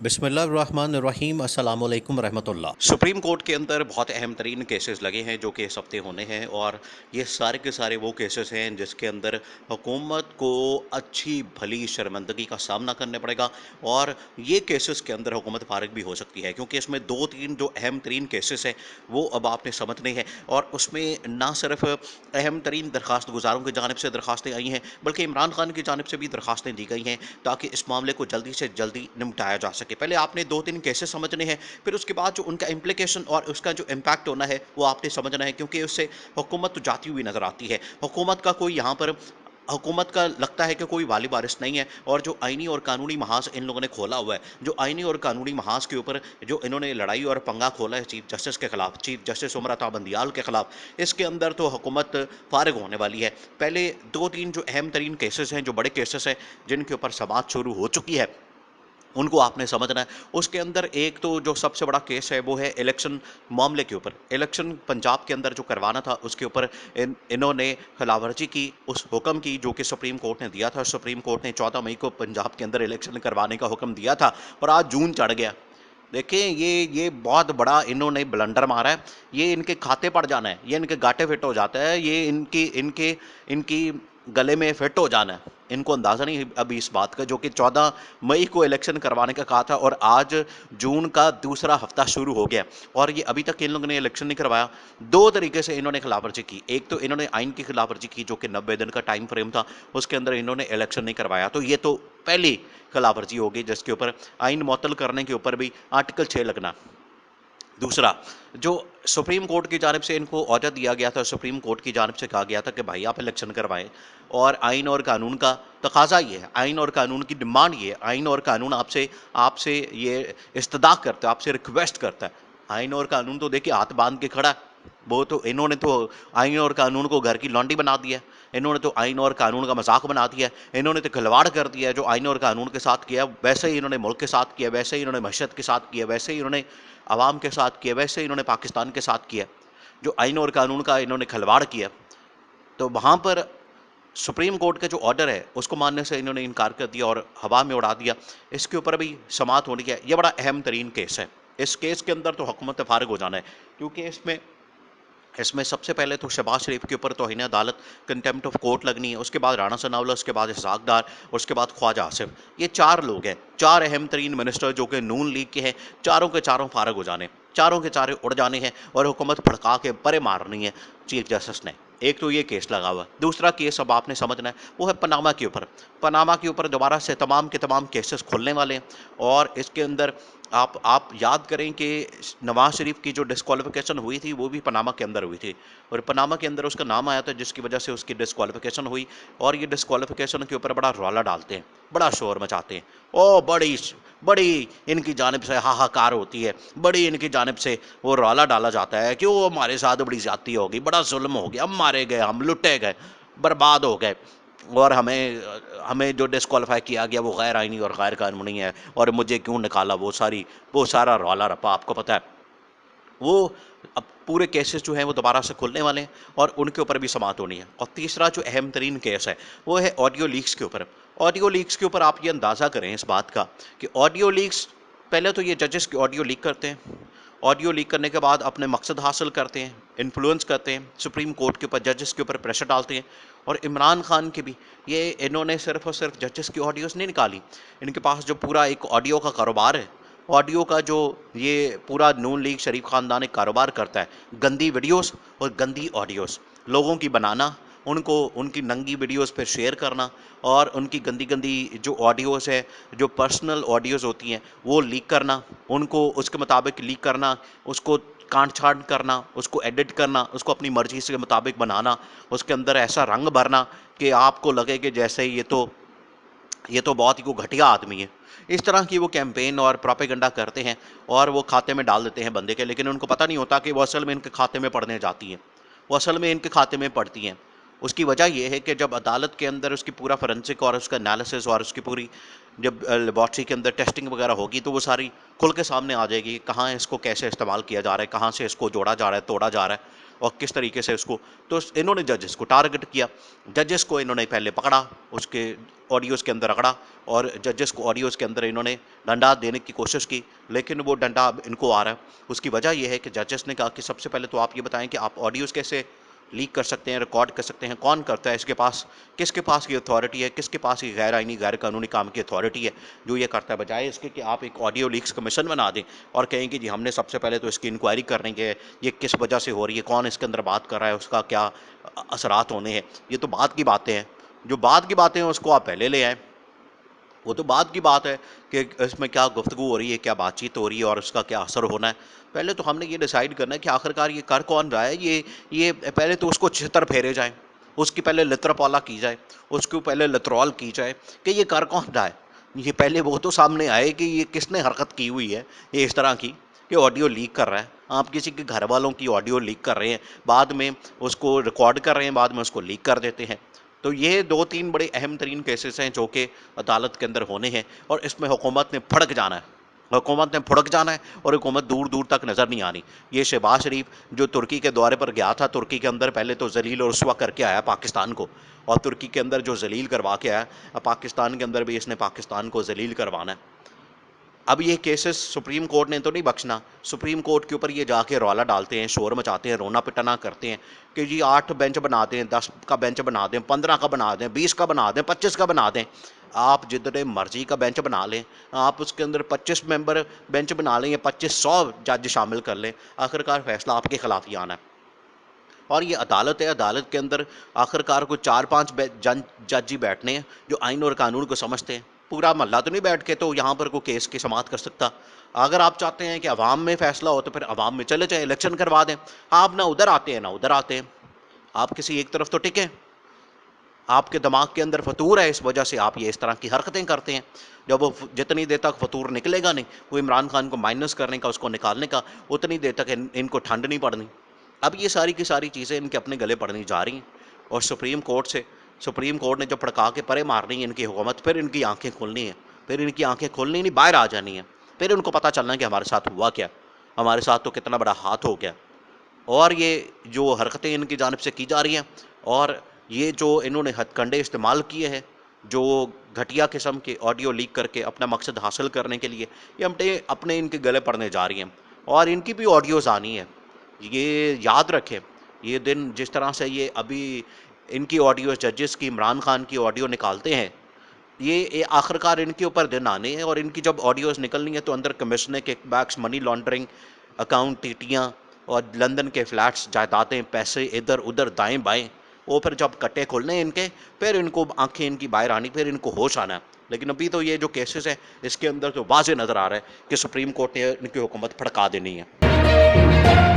बिस्मिल्लाहिर्रहमानिर्रहीम अस्सलाम वालेकुम रहमतुल्लाह। सुप्रीम कोर्ट के अंदर बहुत अहम तरीन केसेस लगे हैं जो कि इस हफ्ते होने हैं, और ये सारे के सारे वो केसेस हैं जिसके अंदर हुकूमत को अच्छी भली शर्मिंदगी का सामना करना पड़ेगा। और ये केसेस के अंदर हुकूमत फारिग भी हो सकती है, क्योंकि इसमें दो तीन जो अहम तरीन केसेस हैं वो अब आपने समझने हैं। और उसमें ना सिर्फ अहम तरीन दरखास्त गुजारों की जानब से दरखास्तें आई हैं, बल्कि इमरान खान की जानब से भी दरखास्तें दी गई हैं ताकि इस मामले को जल्दी से जल्दी निपटाया जा सके। पहले आपने दो तीन केसेस समझने हैं, फिर उसके बाद जो उनका इम्प्लीकेशन और उसका जो इम्पैक्ट होना है वो आपने समझना है, क्योंकि उससे हुकूमत तो जाती हुई नज़र आती है। हुकूमत का कोई यहाँ पर हुकूमत का लगता है कि कोई वाली वारिस नहीं है, और जो आईनी और कानूनी महाज इन लोगों ने खोला हुआ है, जो आईनी और कानूनी महाज के ऊपर जो इन्होंने लड़ाई और पंगा खोला है चीफ जस्टिस के खिलाफ, चीफ जस्टिस उमर अता बंदियाल के खिलाफ, इसके अंदर तो हुकूमत फारिग होने वाली है। पहले दो तीन जो अहम तरीन केसेस हैं, जो बड़े केसेस हैं जिनके ऊपर समाअत शुरू हो चुकी है, उनको आपने समझना है। उसके अंदर एक तो जो सबसे बड़ा केस है वो है इलेक्शन मामले के ऊपर। इलेक्शन पंजाब के अंदर जो करवाना था उसके ऊपर इन्होंने खिलाफवर्जी की उस हुक्म की जो कि सुप्रीम कोर्ट ने दिया था। सुप्रीम कोर्ट ने 14 मई को पंजाब के अंदर इलेक्शन करवाने का हुक्म दिया था, और आज जून चढ़ गया। देखें, ये बहुत बड़ा इन्होंने ब्लंडर मारा है। ये इनके खाते पड़ जाना है, ये इनके गाटे फिट हो जाता है, ये इनकी इनके इनकी गले में फिट हो जाना है। इनको अंदाज़ा नहीं अभी इस बात का, जो कि 14 मई को इलेक्शन करवाने का कहा था और आज जून का दूसरा हफ्ता शुरू हो गया, और ये अभी तक इन लोगों ने इलेक्शन नहीं करवाया। दो तरीके से इन्होंने खिलाफवर्जी की। एक तो इन्होंने आइन की खिलाफवर्जी की जो कि 90 दिन का टाइम फ्रेम था, उसके अंदर इन्होंने इलेक्शन नहीं करवाया, तो ये तो पहली खिलाफवर्जी होगी जिसके ऊपर आइन मुअत्तल करने के ऊपर भी आर्टिकल 6 लगना। दूसरा, जो सुप्रीम कोर्ट की जानिब से इनको ऑर्डर दिया गया था, सुप्रीम कोर्ट की जानिब से कहा गया था कि भाई आप इलेक्शन करवाएं, और आइन और कानून का तकाजा ये है, आइन और कानून की डिमांड ये है, आइन और कानून आपसे आपसे ये इस्तदा करता है, आपसे रिक्वेस्ट करता है। आइन और कानून तो देखिए हाथ बांध के खड़ा है। वो तो इन्होंने तो आइन और कानून को घर की लौंडी बना दिया है। इन्होंने तो आइन और कानून का मजाक बना दिया है। इन्होंने तो खिलवाड़ कर दिया है। जो आइन और कानून के साथ किया वैसे ही इन्होंने मुल्क के साथ किया, वैसे ही इन्होंने मशहद के साथ किया, वैसे ही इन्होंने आवाम के साथ किया, वैसे ही इन्होंने पाकिस्तान के साथ किया। जो आइन और कानून का इन्होंने खिलवाड़ किया, तो वहाँ पर सुप्रीम कोर्ट का जो ऑर्डर है उसको मानने से इन्होंने इनकार कर दिया और हवा में उड़ा दिया। इसके ऊपर भी समाअत होनी है। ये बड़ा अहम तरीन केस है। इस केस के अंदर तो हुकूमत फारिग हो जाना है, क्योंकि इसमें इसमें सबसे पहले तो शहबाज शरीफ के ऊपर तौहीन अदालत कंटेम्प्ट ऑफ कोर्ट लगनी है, उसके बाद राणा सनाउल्लाह, उसके बाद इसहाक डार, उसके बाद ख्वाजा आसिफ। ये चार लोग हैं, चार अहम तरीन मिनिस्टर जो कि नून लीग के हैं। चारों के चारों फारग हो जाने, चारों के चारे उड़ जाने हैं, और हुकूमत फड़का के परे मारनी है चीफ जस्टिस ने। एक तो ये केस लगा हुआ। दूसरा केस अब आपने समझना है, वो है पनामा के ऊपर। पनामा के ऊपर दोबारा से तमाम के तमाम केसेस खुलने वाले हैं, और इसके अंदर आप याद करें कि नवाज शरीफ की जो डिस्क्वालिफिकेशन हुई थी वो भी पनामा के अंदर हुई थी, और पनामा के अंदर उसका नाम आया था जिसकी वजह से उसकी डिस्क्वालिफिकेशन हुई। और ये डिस्क्वालिफिकेशन के ऊपर बड़ा रौला डालते हैं, बड़ा शोर मचाते हैं। ओ बड़ी बड़ी इनकी जानिब से हाहाकार होती है, बड़ी इनकी जानिब से वो रौला डाला जाता है कि वो हमारे साथ बड़ी ज्यादती होगी, बड़ा जुल्म हो गया, हम मारे गए, हम लुटे गए, बर्बाद हो गए, और हमें हमें जो डिस्क्वालीफाई किया गया वो गैर आइनी और गैर कानूनी है, और मुझे क्यों निकाला, वो सारा रौला रप्पा आपको पता है। वो अब पूरे केसेस जो हैं वो दोबारा से खुलने वाले हैं, और उनके ऊपर भी समाअत होनी है। और तीसरा जो अहम तरीन केस है वो है ऑडियो लीक्स के ऊपर। ऑडियो लीक्स के ऊपर आप ये अंदाज़ा करें इस बात का कि ऑडियो लीक्स, पहले तो ये जजेस की ऑडियो लीक करते हैं, ऑडियो लीक करने के बाद अपने मकसद हासिल करते हैं, इन्फ्लुएंस करते हैं, सुप्रीम कोर्ट के ऊपर जजेस के ऊपर प्रेशर डालते हैं। और इमरान खान के भी ये इन्होंने सिर्फ और सिर्फ जजेस की ऑडियोज़ नहीं निकाली, इनके पास जो पूरा एक ऑडियो का कारोबार है, ऑडियो का जो ये पूरा नून लीग शरीफ ख़ानदान एक कारोबार करता है, गंदी वीडियोस और गंदी ऑडियोस लोगों की बनाना, उनको उनकी नंगी वीडियोस पे शेयर करना, और उनकी गंदी गंदी जो ऑडियोस है, जो पर्सनल ऑडियोस होती हैं वो लीक करना, उनको उसके मुताबिक लीक करना, उसको काट छांट करना, उसको एडिट करना, उसको अपनी मर्जी के मुताबिक बनाना, उसके अंदर ऐसा रंग भरना कि आपको लगे कि जैसे ये तो बहुत ही को घटिया आदमी है। इस तरह की वो कैंपेन और प्रोपेगेंडा करते हैं, और वो खाते में डाल देते हैं बंदे के, लेकिन उनको पता नहीं होता कि वो असल में इनके खाते में पड़ने जाती हैं, वो असल में इनके खाते में पड़ती हैं। उसकी वजह यह है कि जब अदालत के अंदर उसकी पूरा फोरेंसिक और उसका एनालिसिस और उसकी पूरी जब लेबॉर्ट्री के अंदर टेस्टिंग वगैरह होगी, तो वो सारी खुल के सामने आ जाएगी, कहाँ इसको कैसे इस्तेमाल किया जा रहा है, कहाँ से इसको जोड़ा जा रहा है, तोड़ा जा रहा है। और किस तरीके से उसको, तो इन्होंने जजेस को टारगेट किया। जजेस को इन्होंने पहले पकड़ा, उसके ऑडियोज़ के अंदर रगड़ा, और जजेस को ऑडियोज़ के अंदर इन्होंने डंडा देने की कोशिश की, लेकिन वो डंडा अब इनको आ रहा है। उसकी वजह ये है कि जजेस ने कहा कि सबसे पहले तो आप ये बताएं कि आप ऑडियोज़ कैसे लीक कर सकते हैं, रिकॉर्ड कर सकते हैं, कौन करता है इसके पास, किसके पास ये अथॉरिटी है, किसके पास ये गैर आइनी गैर कानूनी काम की अथॉरिटी है जो ये करता है, बजाय इसके कि आप एक ऑडियो लीक्स कमीशन बना दें और कहें कि जी हमने सबसे पहले तो इसकी इंक्वायरी करनी है, ये किस वजह से हो रही है, कौन इसके अंदर बात कर रहा है, उसका क्या असरात होने हैं। ये तो बात की बातें हैं, जो बात की बातें हैं उसको आप पहले ले आएँ। वो तो बात की बात है कि इसमें क्या गुफ्तगू हो रही है, क्या बातचीत हो रही है और उसका क्या असर होना है। पहले तो हमने ये डिसाइड करना है कि आखिरकार ये कर कौन रहा है। ये पहले तो उसको छितर फेरे जाएँ, उसकी पहले लित्रपाला की जाए, उसको पहले लितरॉल की जाए कि ये कर कौन रहा है। ये पहले वो तो सामने आए कि ये किसने हरकत की हुई है ये इस तरह की कि ऑडियो लीक कर रहा है। आप किसी के घर वालों की ऑडियो लीक कर रहे हैं, बाद में उसको रिकॉर्ड कर रहे हैं, बाद में उसको लीक कर देते हैं। तो ये 2-3 बड़े अहम तरीन केसेस हैं जो कि अदालत के अंदर होने हैं, और इसमें हुकूमत ने भड़क जाना है, हुकूमत ने भड़क जाना है, और हुकूमत दूर दूर तक नज़र नहीं आनी। ये शहबाज शरीफ जो तुर्की के दौरे पर गया था, तुर्की के अंदर पहले तो जलील और रुसवा करके आया पाकिस्तान को, और तुर्की के अंदर जो जलील करवा के आया, अब पाकिस्तान के अंदर भी इसने पाकिस्तान को जलील करवाना है। अब ये केसेस सुप्रीम कोर्ट ने तो नहीं बख्शना। सुप्रीम कोर्ट के ऊपर ये जाके रौला डालते हैं, शोर मचाते हैं, रोना पिटाना करते हैं कि जी 8 बेंच बना दें, 10 का बेंच बना दें, 15 का बना दें, 20 का बना दें, 25 का बना दें। आप जितने मर्जी का बेंच बना लें, आप उसके अंदर 25 मेंबर बेंच बना लें या 2500 जज शामिल कर लें, आखिरकार फैसला आपके खिलाफ ही आना है। और ये अदालत है, अदालत के अंदर आखिरकार कोई 4-5 जज ही बैठने हैं जो आइन और कानून को समझते हैं। पूरा मोहल्ला तो नहीं बैठ के तो यहाँ पर कोई केस की समाअत कर सकता। अगर आप चाहते हैं कि अवाम में फैसला हो तो फिर अवाम में चले जाए, इलेक्शन करवा दें। आप ना उधर आते हैं ना उधर आते हैं, आप किसी एक तरफ तो टिकें। आपके दिमाग के अंदर फतूर है, इस वजह से आप ये इस तरह की हरकतें करते हैं। जब वो जितनी देर तक फतूर निकलेगा नहीं, वो इमरान खान को माइनस करने का, उसको निकालने का, उतनी देर तक इनको ठंड नहीं पड़नी। अब ये सारी की सारी चीज़ें इनके अपने गले पड़नी जा रही हैं, और सुप्रीम कोर्ट ने जब भड़का के परे मारनी है इनकी हुकूमत, फिर इनकी आंखें खुलनी है, फिर इनकी आंखें खुलनी नहीं, बाहर आ जानी है। फिर उनको पता चलना है कि हमारे साथ हुआ क्या, हमारे साथ तो कितना बड़ा हाथ हो गया। और ये जो हरकतें इनकी जानिब से की जा रही हैं, और ये जो इन्होंने हथकंडे इस्तेमाल किए हैं, जो घटिया किस्म के ऑडियो लीक करके अपना मकसद हासिल करने के लिए, ये अपने इनके गले पड़ने जा रही हैं। और इनकी भी ऑडियोज़ आनी है, ये याद रखें। ये दिन जिस तरह से ये अभी इनकी ऑडियो जजेस की, इमरान खान की ऑडियो निकालते हैं, ये आखिरकार इनके ऊपर दिन आने हैं। और इनकी जब ऑडियोज़ निकलनी है तो अंदर commissioner, kickbacks, money laundering, account टीटियाँ और लंदन के फ्लैट्स, जायदादें, पैसे इधर उधर दाएं बाएं, वो फिर जब कट्टे खुलने हैं इनके, फिर इनको आंखें इनकी बाहर आनी, फिर इनको होश आना है। लेकिन अभी तो ये जो केसेस हैं इसके अंदर तो वाज़ेह नज़र आ रहा है कि सुप्रीम कोर्ट ने इनकी हुकूमत भड़का देनी है।